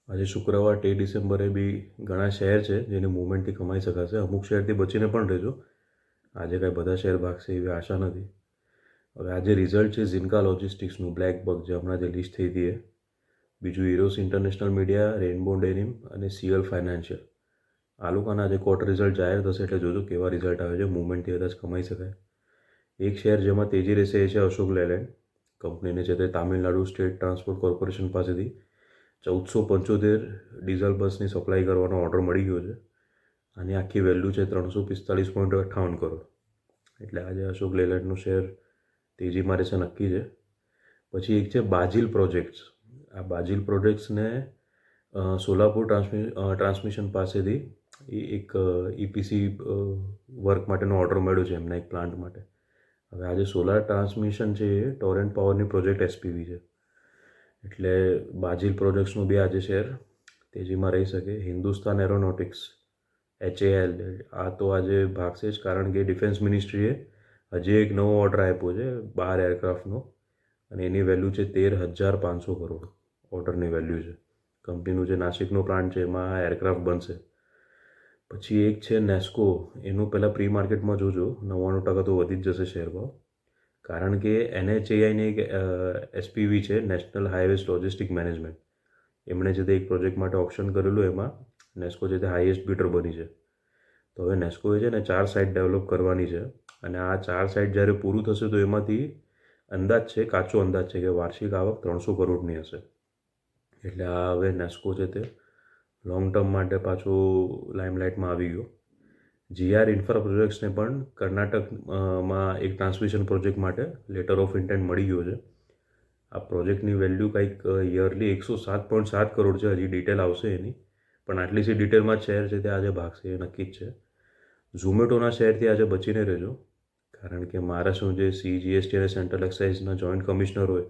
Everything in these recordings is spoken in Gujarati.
આજે શુક્રવાર 13 ડિસેમ્બરે બી ઘણા શેર છે જેની મૂવમેન્ટથી કમાઈ શકાશે. અમુક શેરથી બચીને પણ રહેજો. આજે કાંઈ બધા શેર ભાગશે એવી આશા નથી. હવે આજે રિઝલ્ટ છે ઝિન્કા લોજિસ્ટિક્સનું, બ્લેક બક જે હમણાં જે લિસ્ટ થઈ હતી એ. બીજું હીરોસ ઇન્ટરનેશનલ મીડિયા, રેઇનબો ડેનિમ અને સીએલ ફાઇનાન્શિયલ. આ લોકોના આજે ક્વાર્ટર રિઝલ્ટ જાહેર થશે એટલે જોજો કેવા રિઝલ્ટ આવે છે. મૂવમેન્ટથી કદાચ કમાઈ શકાય. એક શેર જેમાં તેજી રહેશે એ છે અશોક લેલેન્ડ. કંપનીને છે તે તામિલનાડુ સ્ટેટ ટ્રાન્સપોર્ટ કોર્પોરેશન પાસેથી 1475 ડીઝલ બસની સપ્લાય કરવાનો ઓર્ડર મળી ગયો છે. આની આખી વેલ્યુ છે 345.58 કરોડ. એટલે આજે અશોક લેલેન્ડનું શેર તેજીમાં રહેશે નક્કી છે. પછી એક છે બાજિલ પ્રોજેક્ટ્સ. આ બાજિલ પ્રોજેક્ટ્સને સોલાપુર ટ્રાન્સમિશન પાસેથી એક ઇપીસી વર્ક માટેનો ઓર્ડર મળ્યો છે એમના એક પ્લાન્ટ માટે. હવે આજે સોલાર ટ્રાન્સમિશન છે એ ટોરેન્ટ પાવરની પ્રોજેક્ટ એસપીવી છે. એટલે બાજિલ પ્રોજેક્ટ્સનું બી આજે શેર તેજીમાં રહી શકે. હિન્દુસ્તાન એરોનોટિક્સ HAL આ તો આજે ભાગશે જ, કારણ કે ડિફેન્સ મિનિસ્ટ્રીએ હજી એક નવો ઓર્ડર આપ્યો છે 12 એરક્રાફ્ટનો અને એની વેલ્યુ છે 13,500 કરોડ. ઓર્ડરની વેલ્યુ છે. કંપનીનું જે નાસિકનો પ્લાન્ટ છે એમાં એરક્રાફ્ટ બનશે. પછી એક છે નેસ્કો. એનું પહેલાં પ્રી માર્કેટમાં જોજો, 99% તો વધી જ જશે શેર ભાવ, કારણ કે NHAIની એક એસપીવી છે, નેશનલ હાઈવેઝ લોજિસ્ટિક મેનેજમેન્ટ. એમણે જે તે એક પ્રોજેક્ટ માટે ઓપ્શન કરેલું, એમાં નેસ્કો જે તે હાઈએસ્ટ બિડર બની છે. તો હવે નેસ્કોએ છે ને 4 સાઇટ ડેવલપ કરવાની છે અને આ 4 સાઇટ જ્યારે પૂરું થશે તો એમાંથી અંદાજ છે, કાચો અંદાજ છે કે વાર્ષિક આવક 300 કરોડની હશે. એટલે આ હવે નેસ્કો છે તે લોંગ ટર્મ માટે પાછું લાઇમલાઇટમાં આવી ગયો. GR ઇન્ફ્રા પ્રોજેક્ટ્સને પણ કર્ણાટકમાં એક ટ્રાન્સમિશન પ્રોજેક્ટ માટે લેટર ઓફ ઇન્ટેન્ટ મળી ગયો છે. આ પ્રોજેક્ટની વેલ્યુ કંઈક યરલી 107.7 કરોડ છે. હજી ડિટેલ આવશે એની, પણ આટલી સી ડિટેલમાં જ શેર છે તે આજે ભાગશે એ નક્કી જ છે. ઝોમેટોના શેરથી આજે બચીને રહેજો, કારણ કે મહારાષ્ટ્રનું જે CGST અને સેન્ટ્રલ એક્સાઇઝના જોઈન્ટ કમિશનર હોય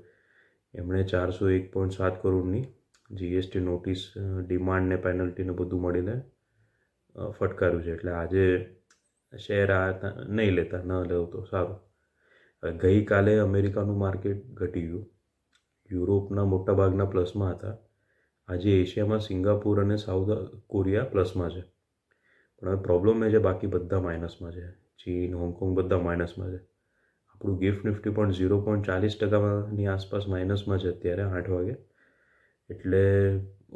એમણે 401.7 કરોડની GST નોટિસ, ડિમાન્ડ ને પેનલ્ટીને બધું મળીને ફટકાર્યું છે. એટલે આજે શેર આ નહીં લેતા, ન લેવું તો સારું. ગઈકાલે અમેરિકાનું માર્કેટ ઘટી ગયું. યુરોપના મોટાભાગના પ્લસમાં હતા. આજે એશિયામાં સિંગાપુર અને સાઉથ કોરિયા પ્લસમાં છે. પણ હવે પ્રોબ્લેમ એ છે બાકી બધા માઇનસમાં છે. ચીન, હોંગકોંગ બધા માઇનસમાં છે. આપણું ગિફ્ટ નિફ્ટી પણ 0.40%ની આસપાસ માઇનસમાં છે અત્યારે 8 વાગે. એટલે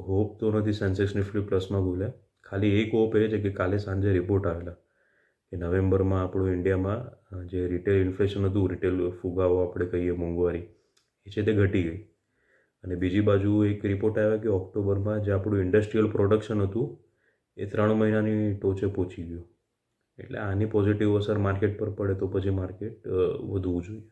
હોપ તો નથી સેન્સેક્સ નિફ્ટી પ્લસમાં ખુલે. ખાલી એક હોપ એ છે કે કાલે સાંજે રિપોર્ટ આવેલા કે નવેમ્બરમાં આપણું ઇન્ડિયામાં જે રિટેલ ઇન્ફ્લેશન હતું, રિટેલ ફુગાવો આપણે કહીએ, મોંઘવારી, એ છે તે ઘટી ગઈ. અને બીજી બાજુ એક રિપોર્ટ આવ્યા કે ઓક્ટોબરમાં જે આપણું ઇન્ડસ્ટ્રીયલ પ્રોડક્શન હતું એ 3 મહિનાની ટોચે પહોંચી ગયું. એટલે આની પોઝિટિવ અસર માર્કેટ પર પડે તો પછી માર્કેટ વધવું જોઈએ.